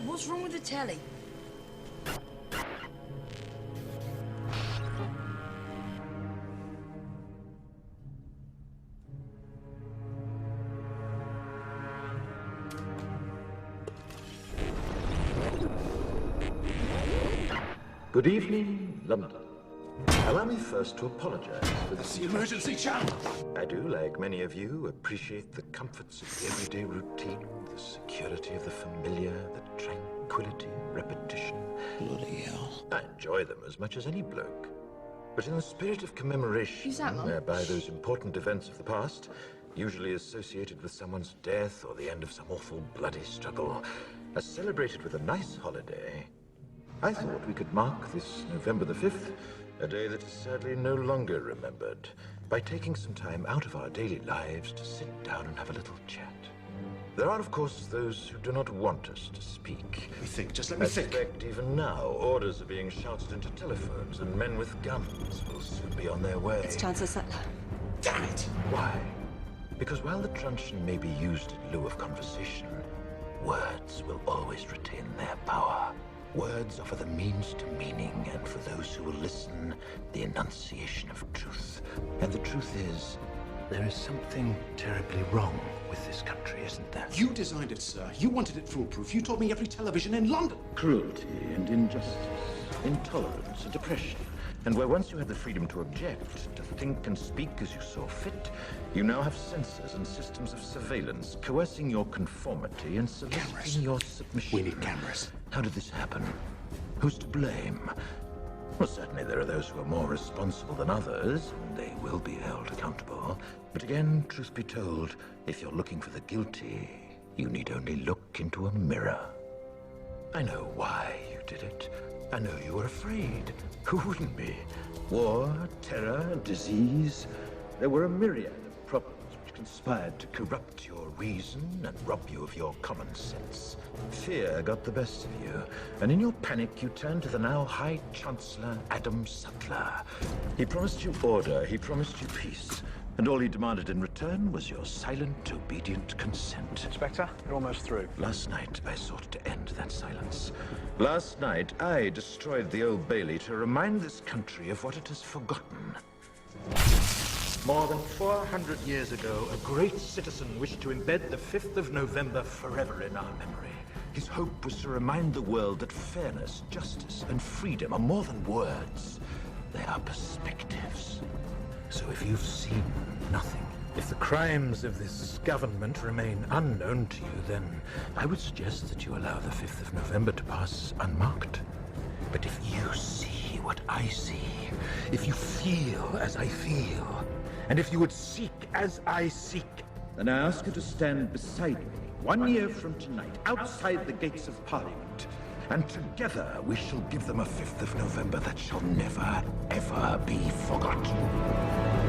What's wrong with the telly? Good evening, London. Allow me first to apologize for this. The emergency channel! I do, like many of you, appreciate the comforts of the everyday routine, the security of the familiar, the tranquility, repetition. Bloody hell. I enjoy them as much as any bloke. But in the spirit of commemoration, Who's that, Mum? whereby those important events of the past, usually associated with someone's death or the end of some awful bloody struggle, are celebrated with a nice holiday, I thought we could mark this November the 5th, a day that is sadly no longer remembered, by taking some time out of our daily lives to sit down and have a little chat. There are, of course, those who do not want us to speak. Let me think, just let me I think. suspect even now, orders are being shouted into telephones, and men with guns will soon be on their way. It's Chancellor Sutler. Damn it! Why? Because while the truncheon may be used in lieu of conversation, words will always retain their power. Words offer the means to meaning, and for those who will listen, the enunciation of truth. And the truth is, there is something terribly wrong with this country, isn't there? You designed it, sir. You wanted it foolproof. You told me every television in London. Cruelty and injustice, intolerance and oppression. And where once you had the freedom to object, to think and speak as you saw fit, you now have censors and systems of surveillance coercing your conformity and soliciting Cameras. your submission. We need cameras. How did this happen? Who's to blame? Well, certainly there are those who are more responsible than others, and they will be held accountable. But again, truth be told, if you're looking for the guilty, you need only look into a mirror. I know why you did it. I know you were afraid. Who wouldn't be? War, terror, disease. There were a myriad of problems which conspired to corrupt your reason and rob you of your common sense. Fear got the best of you, and in your panic you turned to the now High Chancellor Adam Sutler. He promised you order, he promised you peace, and all he demanded in return was your silent, obedient consent. Inspector, you're almost through. Last night, I sought to end that silence. Last night, I destroyed the Old Bailey to remind this country of what it has forgotten. More than 400 years ago, a great citizen wished to embed the 5th of November forever in our memory. His hope was to remind the world that fairness, justice, and freedom are more than words. They are perspectives. So if you've seen nothing, if the crimes of this government remain unknown to you, then I would suggest that you allow the 5th of November to pass unmarked. But if you see what I see, if you feel as I feel, and if you would seek as I seek, then I ask you to stand beside me 1 year from tonight, outside the gates of Parliament, and together we shall give them a 5th of November that shall never, ever be forgotten.